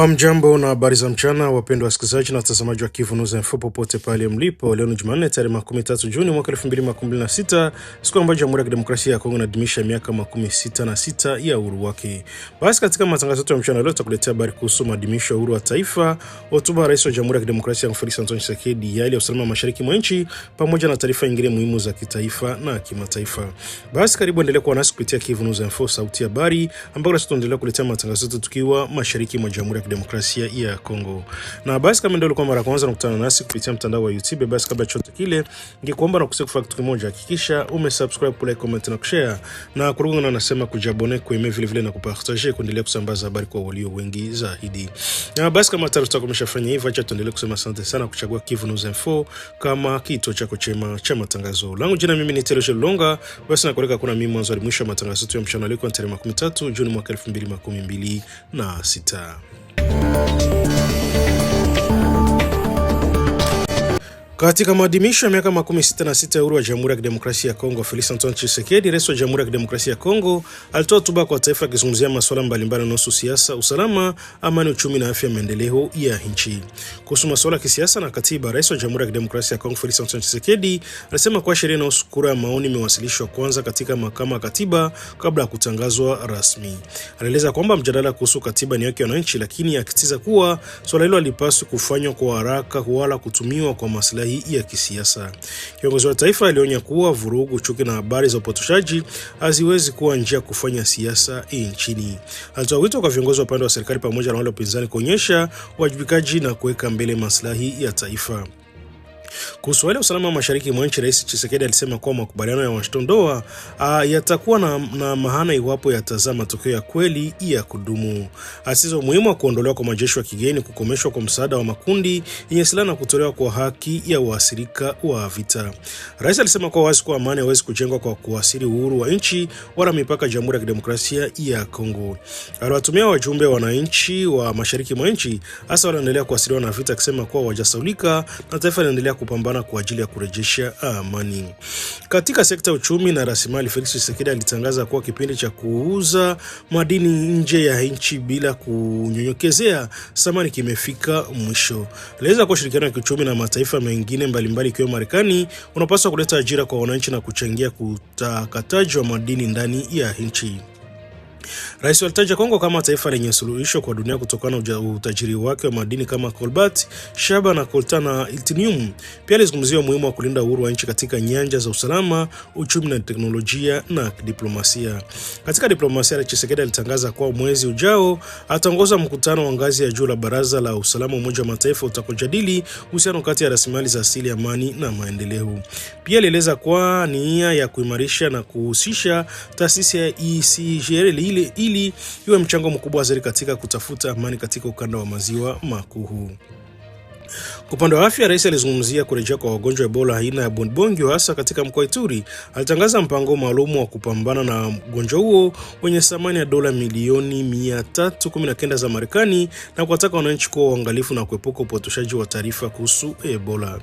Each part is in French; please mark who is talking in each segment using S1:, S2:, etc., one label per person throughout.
S1: Mjambo na habari za mchana, wapendwa wasikilizaji na watazamaji wa Kivu News Info popote pale mlipo. Leo ni Jumanne tarehe 13 Juni mwaka 2026, siku ambayo Jamhuri ya Kidemokrasia ya Kongo inaadhimisha miaka 66 ya uhuru wake. Basi katika matangazo yetu ya mchana leo tutakuletea habari kuhusu maadhimisho ya uhuru wa taifa, hotuba ya Rais wa Jamhuri ya Kidemokrasia ya Kongo Felix Antoine Tshisekedi, hali ya usalama mashariki mwa nchi, pamoja na taarifa nyingine muhimu za kitaifa na kimataifa. Basi karibu endelea kuwa nasi kupitia Kivu News Info, sauti ya habari, ambapo tutaendelea kuletea matangazo yetu tukiwa mashariki mwa Jamhuri ya Demokrasia ya Kongo. Na basi kama ndio ulikuwa mara kwanza unakutana nasi kupitia mtandao wa YouTube, basi kabla chote kile ningekuomba na kusikia kitu kimoja, hakikisha umesubscribe, like, comment na kushare, na kurungu na nasema kujabone, kuime vile vile na kupartager, kuendelea kusambaza habari kwa walio wengi zaidi. Na basi kama tayari umeshafanya hivyo, acha tuendelee kusema asante sana kuchagua Kivu News Info kama kituo chako chema cha matangazo. Langu jina mimi ni Tereje Longa, basi nakualika kuna mimi mwanzo hadi mwisho wa matangazo yetu ya mchana leo tarehe 13 Juni mwaka 2026. Katika maadhimisho ya miaka 66 ya uhuru wa Jamhuri ya Kidemokrasia ya Kongo, Felix Antoine Tshisekedi, Rais wa Jamhuri ya Kidemokrasia ya Kongo, alitoa hotuba kwa taifa akizungumzia masuala mbalimbali yanayohusu siasa, usalama, amani, uchumi na afya, maendeleo ya nchi. Kuhusu masuala ya kisiasa na katiba, Rais wa Jamhuri ya Kidemokrasia ya Kongo Felix Antoine Tshisekedi alisema kuwa sheria inayohusu kura ya maoni imewasilishwa kwanza katika mahakama ya katiba kabla ya kutangazwa rasmi. Alieleza kwamba mjadala kuhusu katiba ni haki ya wananchi, lakini akisisitiza kuwa swala hilo halipaswi kufanywa kwa haraka wala kutumiwa kwa maslahi ya kisiasa. Kiongozi wa taifa alionya kuwa vurugu, chuki na habari za upotoshaji haziwezi kuwa njia kufanya siasa nchini. Alitoa wito kwa viongozi wa upande wa serikali pamoja na wale upinzani kuonyesha uwajibikaji na kuweka mbele maslahi ya taifa. Kuhusu wale usalama wa mashariki mwa nchi, Rais Tshisekedi alisema kuwa makubaliano ya Washington yatakuwa na maana iwapo yatazaa matokeo ya kweli ya kudumu. Asisitiza umuhimu wa kuondolewa kwa majeshi wa kigeni, kukomeshwa kwa msaada wa makundi yenye silaha na kutolewa kwa haki ya waathirika wa vita. Rais alisema kuwa wazi kuwa amani haiwezi kujengwa kwa kuasiri uhuru wa nchi wala mipaka ya Jamhuri ya Kidemokrasia ya Kongo. Aliwatumia wajumbe wa wananchi wa mashariki mwa nchi, hasa wanaendelea kuasiriwa na vita, akisema kuwa wajasaulika na taifa linaendelea kupambana kwa ajili ya kurejesha amani. Katika sekta ya uchumi na rasilimali, Felix Tshisekedi alitangaza kuwa kipindi cha kuuza madini nje ya nchi bila kunyonyokezea thamani kimefika mwisho. Aliweza kuwa ushirikiano wa kiuchumi na mataifa mengine mbalimbali ikiwemo Marekani unapaswa kuleta ajira kwa wananchi na kuchangia kutakataji wa madini ndani ya nchi. Rais alitaja Kongo kama taifa lenye suluhisho kwa dunia kutokana na utajiri wake wa madini kama cobalt, shaba na coltan na titanium. Pia alizungumzia umuhimu wa kulinda uhuru wa nchi katika nyanja za usalama, uchumi na teknolojia na diplomasia. Katika diplomasia, Tshisekedi alitangaza kwa mwezi ujao ataongoza mkutano wa ngazi ya juu la Baraza la Usalama wa Umoja wa Mataifa utakojadili uhusiano kati ya rasilimali za asili, amani na maendeleo. Pia alieleza kwa nia ya kuimarisha na kuhusisha taasisi ya ICGL ili iwe mchango mkubwa zaidi katika kutafuta amani katika ukanda wa maziwa makuu. Kwa upande wa afya, Rais alizungumzia kurejea kwa wagonjwa wa Ebola aina ya Bundibugyo hasa katika mkoa wa Ituri. Alitangaza mpango maalum wa kupambana na ugonjwa huo wenye thamani ya dola milioni 319 za Marekani na kuwataka wananchi kuwa waangalifu na kuepuka upotoshaji wa taarifa kuhusu Ebola.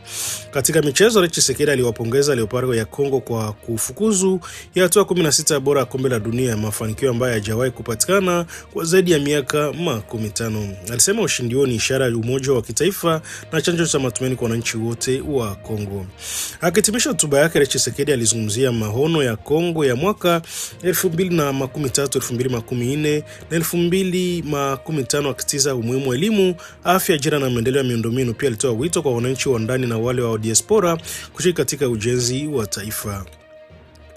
S1: Katika michezo, Rais Tshisekedi aliwapongeza Leopards ya Kongo kwa kufukuzu ya hatua 16 bora ya kombe la dunia, mafanikio ambayo hayajawahi kupatikana kwa zaidi ya miaka 15. Alisema ushindi huo ni ishara ya umoja wa kitaifa na chanjo cha matumaini kwa wananchi wote wa Kongo. Akitimisha hotuba yake, Rais Tshisekedi alizungumzia maono ya Kongo ya mwaka 2013, 2014 na 2015, akisitiza umuhimu wa elimu, afya, ajira na maendeleo ya miundombinu. Pia alitoa wito kwa wananchi wa ndani na wale wa diaspora kushiriki katika ujenzi wa taifa.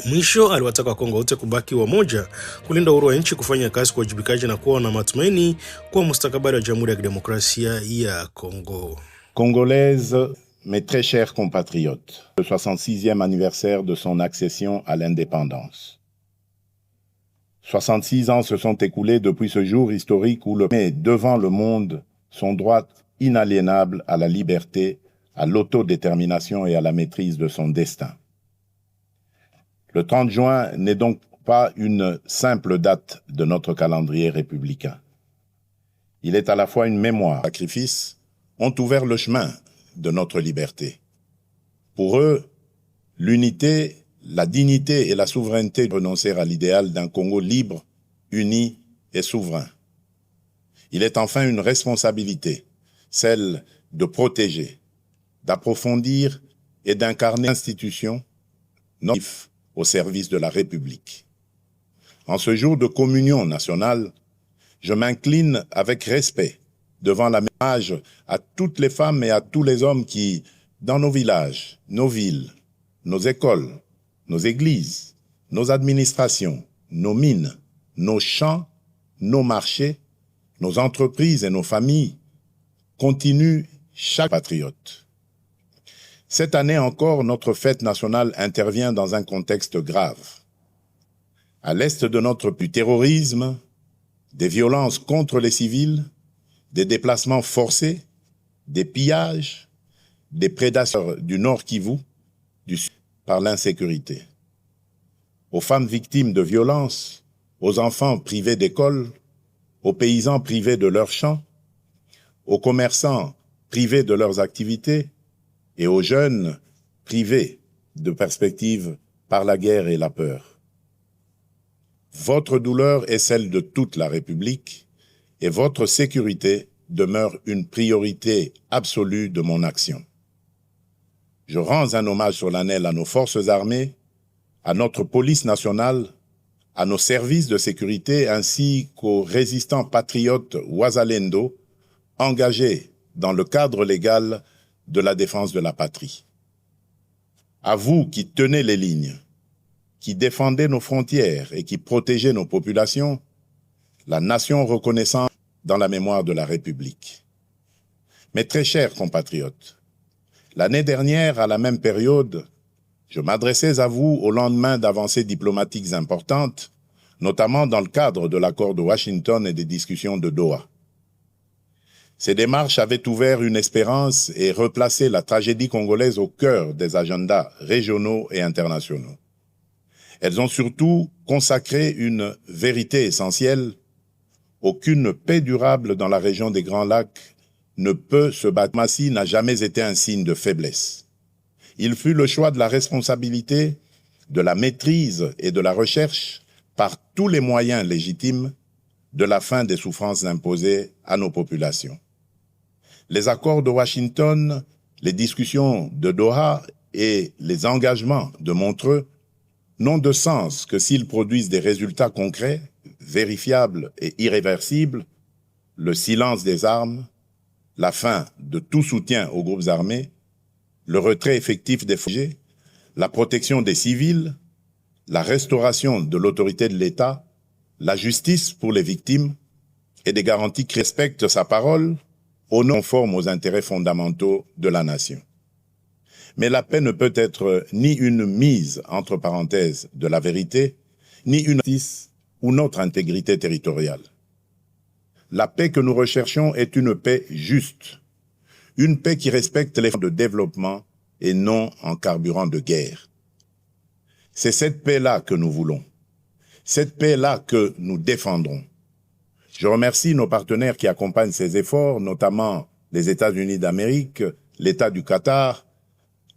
S1: Mwisho, aliwataka Kongo wote kubaki wamoja, kulinda uhuru wa nchi, kufanya kazi kwa uwajibikaji na kuwa na matumaini kwa mustakabali wa Jamhuri ya Kidemokrasia ya Kongo.
S2: Congolaise, mes très chers compatriotes, le 66e anniversaire de son accession à l'indépendance. 66 ans se sont écoulés depuis ce jour historique où le met devant le monde son droit inaliénable à la liberté, à l'autodétermination et à la maîtrise de son destin. Le 30 juin n'est donc pas une simple date de notre calendrier républicain. Il est à la fois une mémoire. Les sacrifices ont ouvert le chemin de notre liberté. Pour eux, l'unité, la dignité et la souveraineté renoncer à l'idéal d'un Congo libre, uni et souverain. Il est enfin une responsabilité, celle de protéger, d'approfondir et d'incarner l'institution au service de la République. En ce jour de communion nationale, je m'incline avec respect devant la mémoire à toutes les femmes et à tous les hommes qui, dans nos villages, nos villes, nos écoles, nos églises, nos administrations, nos mines, nos champs, nos marchés, nos entreprises et nos familles, continuent chaque patriote. Cette année encore, notre fête nationale intervient dans un contexte grave. À l'est de notre pays, du terrorisme, des violences contre les civils, des déplacements forcés, des pillages, des prédateurs du Nord Kivu, du Sud, par l'insécurité. Aux femmes victimes de violences, aux enfants privés d'école, aux paysans privés de leurs champs, aux commerçants privés de leurs activités et aux jeunes privés de perspectives par la guerre et la peur. Votre douleur est celle de toute la République et votre sécurité demeure une priorité absolue de mon action. Je rends un hommage solennel à nos forces armées, à notre police nationale, à nos services de sécurité ainsi qu'aux résistants patriotes Ouazalendo engagés dans le cadre légal de la défense de la patrie. À vous qui tenez les lignes, qui défendez nos frontières et qui protégez nos populations, la nation reconnaissante dans la mémoire de la République. Mes très chers compatriotes, l'année dernière, à la même période, je m'adressais à vous au lendemain d'avancées diplomatiques importantes, notamment dans le cadre de l'accord de Washington et des discussions de Doha. Ces démarches avaient ouvert une espérance et replacé la tragédie congolaise au cœur des agendas régionaux et internationaux. Elles ont surtout consacré une vérité essentielle: aucune paix durable dans la région des Grands Lacs ne peut se bâtir. La diplomatie n'a jamais été un signe de faiblesse. Il fut le choix de la responsabilité, de la maîtrise et de la recherche, par tous les moyens légitimes, de la fin des souffrances imposées à nos populations. Les accords de Washington, les discussions de Doha et les engagements de Montreux n'ont de sens que s'ils produisent des résultats concrets, vérifiables et irréversibles: le silence des armes, la fin de tout soutien aux groupes armés, le retrait effectif des réfugiés, la protection des civils, la restauration de l'autorité de l'État, la justice pour les victimes et des garanties qui respectent sa parole au nom conforme aux intérêts fondamentaux de la nation. Mais la paix ne peut être ni une mise entre parenthèses de la vérité, ni une justice ou notre intégrité territoriale. La paix que nous recherchons est une paix juste, une paix qui respecte les formes de développement et non en carburant de guerre. C'est cette paix-là que nous voulons, cette paix-là que nous défendrons. Je remercie nos partenaires qui accompagnent ces efforts, notamment les États-Unis d'Amérique, l'État du Qatar,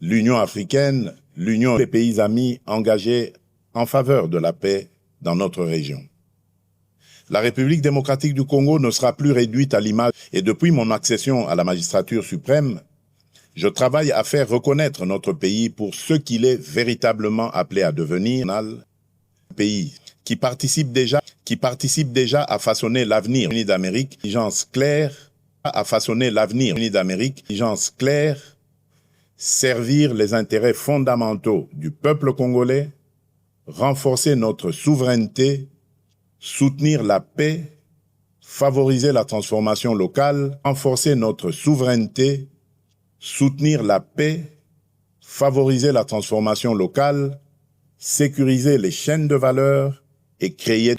S2: l'Union africaine, l'Union des pays amis engagés en faveur de la paix dans notre région. La République démocratique du Congo ne sera plus réduite à l'image, et depuis mon accession à la magistrature suprême, je travaille à faire reconnaître notre pays pour ce qu'il est véritablement appelé à devenir, un pays qui participe déjà à façonner l'avenir d'Amérique, intelligence claire, à façonner l'avenir d'Amérique, intelligence claire, servir les intérêts fondamentaux du peuple congolais, renforcer notre souveraineté, soutenir la paix, favoriser la transformation locale, renforcer notre souveraineté, soutenir la paix, favoriser la transformation locale, sécuriser les chaînes de valeur et créer,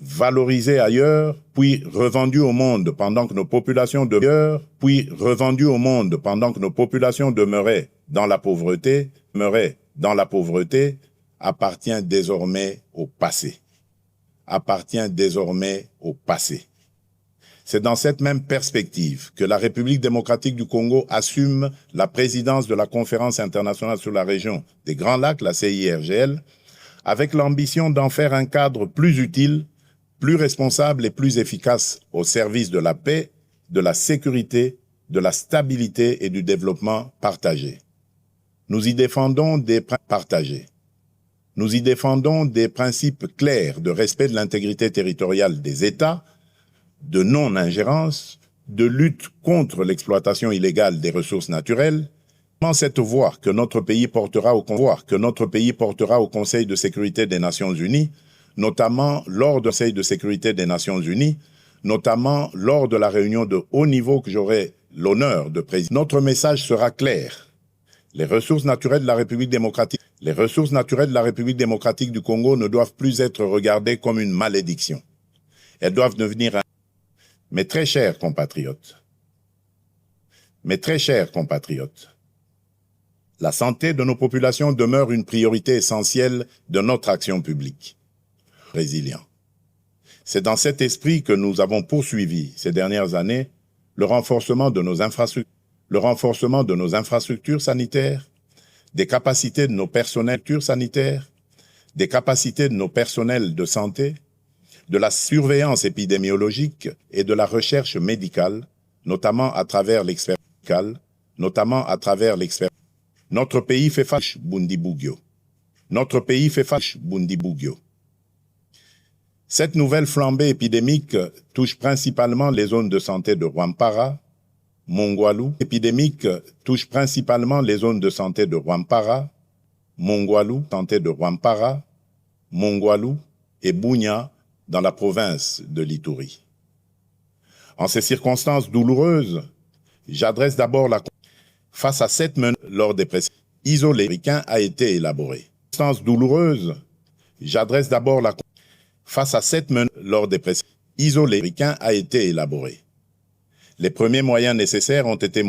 S2: valoriser ailleurs, puis revendu au monde pendant que nos populations demeuraient, dans la pauvreté, appartient désormais au passé. C'est dans cette même perspective que la République démocratique du Congo assume la présidence de la Conférence internationale sur la région des Grands Lacs, la CIRGL, avec l'ambition d'en faire un cadre plus utile, plus responsable et plus efficace au service de la paix, de la sécurité, de la stabilité et du développement partagé. Nous y défendons des principes clairs de respect de l'intégrité territoriale des États, de non-ingérence, de lutte contre l'exploitation illégale des ressources naturelles. Cette voie que notre pays portera au Conseil de sécurité des Nations Unies, notamment lors du Conseil de sécurité des Nations Unies, notamment lors de la réunion de haut niveau que j'aurai l'honneur de présider. Notre message sera clair. Les ressources naturelles de la République démocratique du Congo ne doivent plus être regardées comme une malédiction. Elles doivent devenir un... Mes très chers compatriotes, la santé de nos populations demeure une priorité essentielle de notre action publique. Résilient. C'est dans cet esprit que nous avons poursuivi ces dernières années le renforcement de nos infrastructures sanitaires, des capacités de nos personnels sanitaires, des capacités de nos personnels de santé, de la surveillance épidémiologique et de la recherche médicale, notamment à travers l'expérience. Notre pays fait face Bundibugyo. Cette nouvelle flambée épidémique touche principalement les zones de santé de Rwampara, Mongwalu, et Bunia dans la province de l'Ituri. En ces circonstances douloureuses, j'adresse d'abord la face à cette menace lors des précédents isolés américains a été élaboré. Face à cette menace lors des précédents isolés américains a été élaboré. Les premiers moyens nécessaires ont été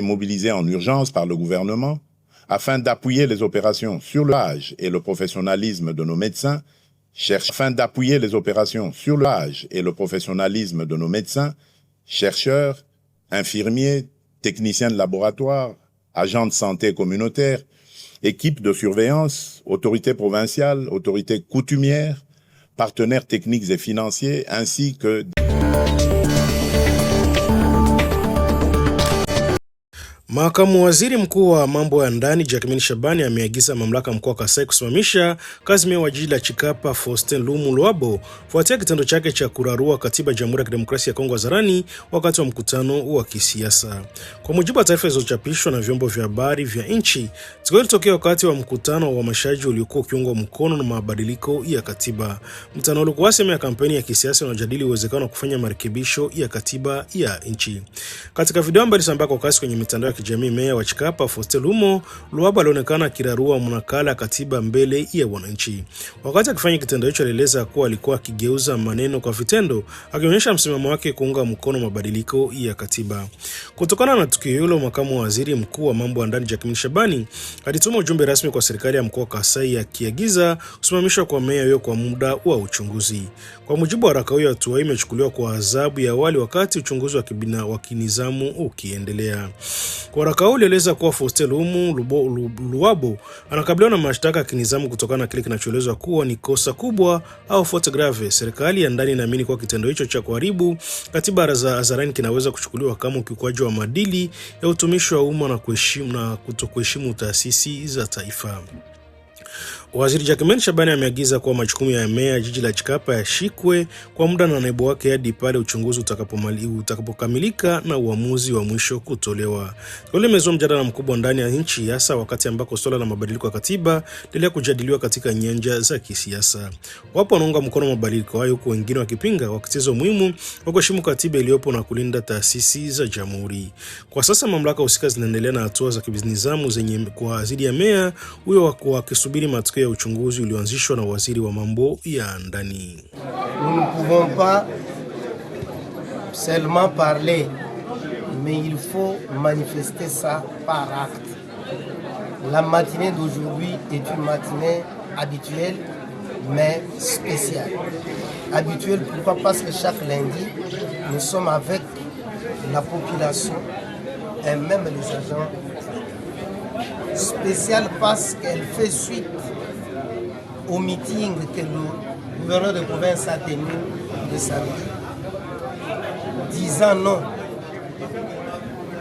S2: mobilisés en urgence par le gouvernement afin d'appuyer les opérations sur l'âge et le professionnalisme de nos médecins, chercheurs, infirmiers, techniciens de laboratoire, agents de santé communautaires, équipes de surveillance, autorités provinciales, autorités coutumières, partenaires techniques et financiers, ainsi que...
S1: Makamu waziri mkuu wa mambo ya ndani Jacquemain Shabani ameagiza mamlaka mkoa wa Kasai kusimamisha kazi meya wa jiji la Chikapa Faustin Lumu Luabo kufuatia kitendo chake cha kurarua katiba ya Jamhuri ya Kidemokrasia ya Kongo hadharani wakati wa mkutano wa kisiasa. Kwa mujibu wa taarifa zilizochapishwa na vyombo vya habari vya nchi, tukio litokea wakati wa mkutano wa uhamasishaji uliokuwa ukiungwa mkono na mabadiliko ya katiba. Mkutano ulikuwa sehemu ya kampeni ya kisiasa inayojadili uwezekano wa kufanya marekebisho ya katiba ya nchi. Katika video ambayo ilisambaa kwa kasi kwenye mitandao ya kijamii, meya wa Chikapa Faustin Lumu Luabo alionekana akirarua mnakala ya katiba mbele ya wananchi. Wakati akifanya kitendo hicho, alieleza kuwa alikuwa akigeuza maneno kwa vitendo, akionyesha msimamo wake kuunga mkono mabadiliko ya katiba. Kutokana na tukio hilo, makamu wa waziri mkuu wa mambo ya ndani Jacquemain Shabani alituma ujumbe rasmi kwa serikali ya mkoa wa Kasai akiagiza kusimamishwa kwa meya huyo kwa muda wa uchunguzi. Kwa mujibu wa haraka huyo, hatua hiyo imechukuliwa kwa adhabu ya awali wakati uchunguzi wa kinizamu ukiendelea. Kwa haraka huyo alieleza kuwa Faustin Lumu Luabo anakabiliwa na mashtaka ya kinizamu kutokana na kile kinachoelezwa kuwa ni kosa kubwa au faute grave. Serikali ya ndani inaamini kuwa kitendo hicho cha kuharibu katiba hadharani kinaweza kuchukuliwa kama ukiukwaji wa maadili ya utumishi wa umma na kutokuheshimu taasisi za taifa. Waziri Jacquemain Shabani ameagiza kuwa majukumu ya meya jiji la Chikapa yashikwe kwa muda na naibu wake hadi pale uchunguzi utakapokamilika na uamuzi wa mwisho kutolewa. Hilo limezua mjadala mkubwa ndani ya nchi, hasa wakati ambako swala la mabadiliko ya katiba linaendelea kujadiliwa katika nyanja za kisiasa. Wapo wanaunga mkono mabadiliko hayo, huku wengine wakipinga, wakisisitiza umuhimu wa kuheshimu katiba iliyopo na kulinda taasisi za jamhuri. Kwa sasa mamlaka husika zinaendelea na hatua za kibinizamu zenye kwa ajili ya meya huyo wakisubiri matokeo ya uchunguzi ulioanzishwa na waziri wa mambo ya ndani.
S3: Nous ne pouvons pas seulement parler, mais il faut manifester ça par acte. La matinée d'aujourd'hui est une matinée habituelle, mais spéciale. habituel. Pourquoi? Parce que chaque lundi, nous sommes avec la population et même les agents spéciaux parce qu'elle fait suite au meeting que le gouverneur de province a tenu le samedi, disant non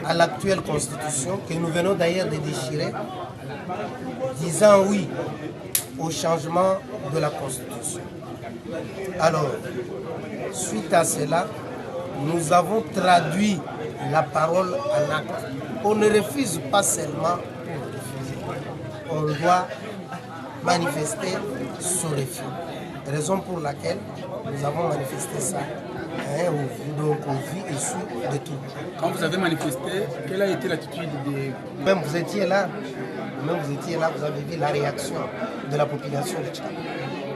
S3: à l'actuelle constitution, que nous venons d'ailleurs de déchirer, disant oui au changement de la constitution. Alors, suite à cela, nous avons traduit la parole en acte. On ne refuse pas seulement pour refuser, on doit manifester son refus. Raison pour laquelle nous avons manifesté ça. Donc on vit issu de tout.
S4: Quand vous avez manifesté, quelle a été l'attitude des...
S3: Même vous étiez là, vous avez vu la réaction de la population de Tchad.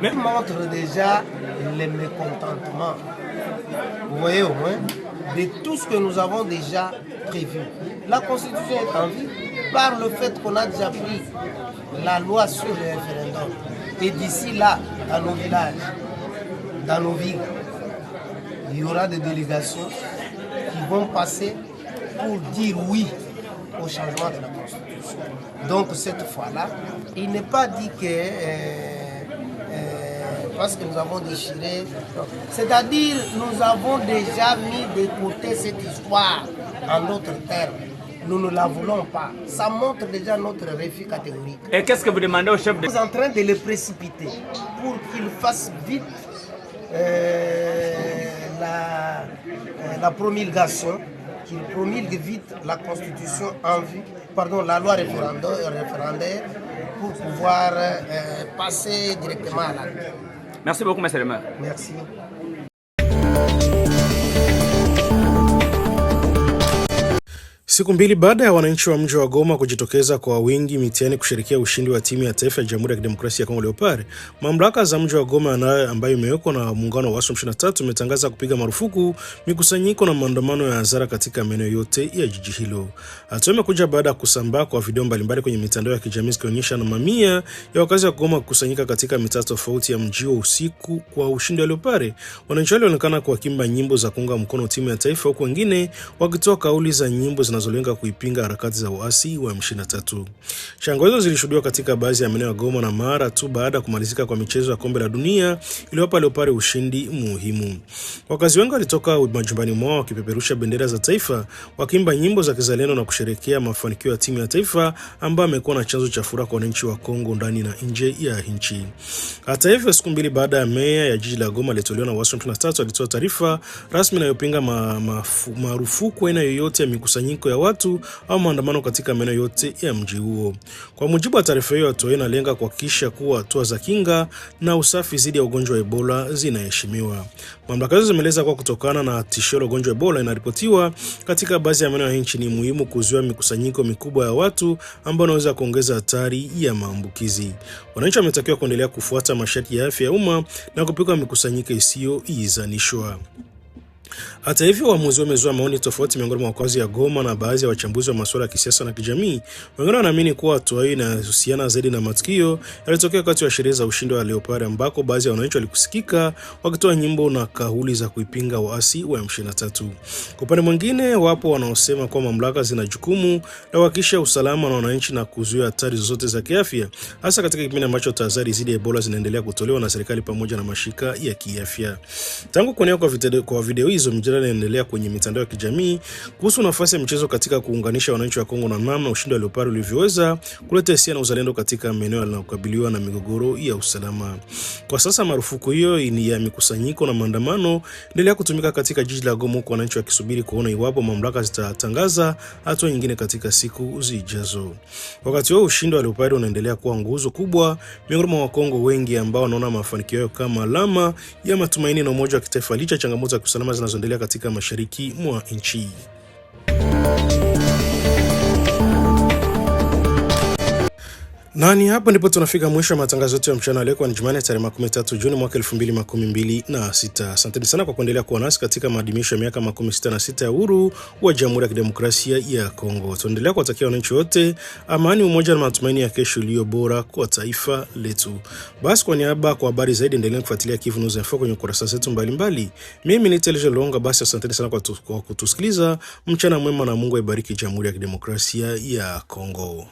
S3: Mais montre déjà le mécontentement, vous voyez au moins, de tout ce que nous avons déjà prévu. La Constitution est en vie par le fait qu'on a déjà pris la loi sur le référendum. Et d'ici là, dans nos villages, dans nos villes, il y aura des délégations qui vont passer pour dire oui au changement de la Constitution. Donc cette fois-là, il n'est pas dit que parce que nous avons déchiré, c'est-à-dire nous avons déjà mis de côté cette histoire en d'autres termes. Nous ne la voulons pas. Ça montre déjà notre refus catégorique.
S4: Et qu'est-ce que vous demandez au chef de...
S3: Nous sommes en train de le précipiter pour qu'il fasse vite la promulgation, qu'il promulgue vite la Constitution en vue, la loi référendaire pour pouvoir passer directement à l'acte.
S4: Merci beaucoup, monsieur le maire.
S3: Merci.
S1: Siku mbili baada ya wananchi wa mji wa Goma kujitokeza kwa wingi mitiani kusherehekea ushindi wa timu ya taifa ya Jamhuri ya Kidemokrasia ya Kongo Leopard, mamlaka za mji wa Goma ambayo imewekwa na muungano wa M23 imetangaza kupiga marufuku mikusanyiko na maandamano ya hadhara katika maeneo yote ya jiji hilo. Hatua imekuja baada ya kusambaa kwa video mbalimbali kwenye mitandao ya kijamii zikionyesha na mamia ya wakazi wa Goma kukusanyika katika mitaa tofauti ya mji huo usiku kwa ushindi wa Leopard. Wananchi walionekana kuimba nyimbo za kuunga mkono timu ya taifa, huku wengine wakitoa kauli za nyimbo zinazolenga kuipinga harakati za uasi wa M23. Shangwe hizo zilishuhudiwa katika baadhi ya maeneo ya Goma na mara tu baada ya kumalizika kwa michezo ya kombe la dunia iliyowapa Leopard ushindi muhimu. Wakazi wengi walitoka majumbani mwao wakipeperusha bendera za taifa, wakiimba nyimbo za kizalendo na kusherehekea mafanikio ya timu ya taifa ambayo amekuwa na chanzo cha furaha kwa wananchi wa Kongo ndani na nje ya nchi. Hata hivyo, siku mbili baada ya meya ya jiji la Goma aliyetolewa na M23 alitoa taarifa rasmi inayopinga marufuku aina yoyote ya mikusanyiko ya watu au maandamano katika maeneo yote ya mji huo. Kwa mujibu wa taarifa hiyo, hatua hiyo inalenga kuhakikisha kuwa hatua za kinga na usafi dhidi ya ugonjwa wa Ebola zinaheshimiwa. Mamlaka hizo zimeeleza kuwa kutokana na tishio la ugonjwa wa Ebola inaripotiwa katika baadhi ya maeneo ya nchi, ni muhimu kuzuia mikusanyiko mikubwa ya watu ambao wanaweza kuongeza hatari ya maambukizi. Wananchi wametakiwa kuendelea kufuata masharti ya afya ya umma na kupinga mikusanyiko isiyoidhinishwa. Hata hivyo, waamuzi wamezua maoni tofauti miongoni mwa wakazi ya Goma na baadhi ya wachambuzi wa masuala ya kisiasa na kijamii. Wengine wanaamini kuwa hatua hiyo inahusiana zaidi na matukio yalitokea wakati wa sherehe za ushindi wa Leopard, ambako baadhi ya wananchi walikusikika wakitoa nyimbo na kauli za kuipinga waasi wa M23. Kwa upande mwingine, wapo wanaosema kuwa mamlaka zina jukumu la kuhakikisha usalama wa wananchi na kuzuia hatari zozote za kiafya, hasa katika kipindi ambacho tahadhari dhidi ya Ebola zinaendelea kutolewa na serikali pamoja na mashirika ya kiafya. Tangu kuenea kwa video hizo, mjadala unaendelea kwenye mitandao ya kijamii kuhusu nafasi ya michezo katika kuunganisha wananchi wa Kongo na namna ushindi wa Leopard ulivyoweza kuleta hisia na uzalendo katika maeneo yanayokabiliwa na migogoro ya usalama. Kwa sasa marufuku hiyo ni ya mikusanyiko na maandamano inaendelea kutumika katika jiji la Goma, kwa wananchi wakisubiri kuona iwapo mamlaka zitatangaza hatua nyingine katika siku zijazo. Wakati huo, ushindi wa Leopard unaendelea kuwa nguzo kubwa miongoni mwa Wakongo wengi ambao wanaona mafanikio yao kama alama ya matumaini na umoja wa kitaifa licha changamoto za usalama zinazoendelea katika mashariki mwa nchi. Nani hapo ndipo tunafika mwisho wa matangazo yetu ya mchana leo kwa Jumanne tarehe 13 Juni mwaka 2026. Asanteni sana kwa kuendelea kuwa nasi katika maadhimisho ya miaka 66 ya uhuru wa Jamhuri ya Kidemokrasia ya Kongo. Tuendelea kuwatakia wananchi wote amani, umoja na matumaini ya kesho iliyo bora kwa taifa letu. Basi kwa niaba kwa habari zaidi endelea kufuatilia Kivu News Info kwenye kurasa zetu mbalimbali. Mimi ni Teleje Longa, basi asanteni sana kwa kutusikiliza. Mchana mwema na Mungu aibariki Jamhuri ya Kidemokrasia ya Kongo.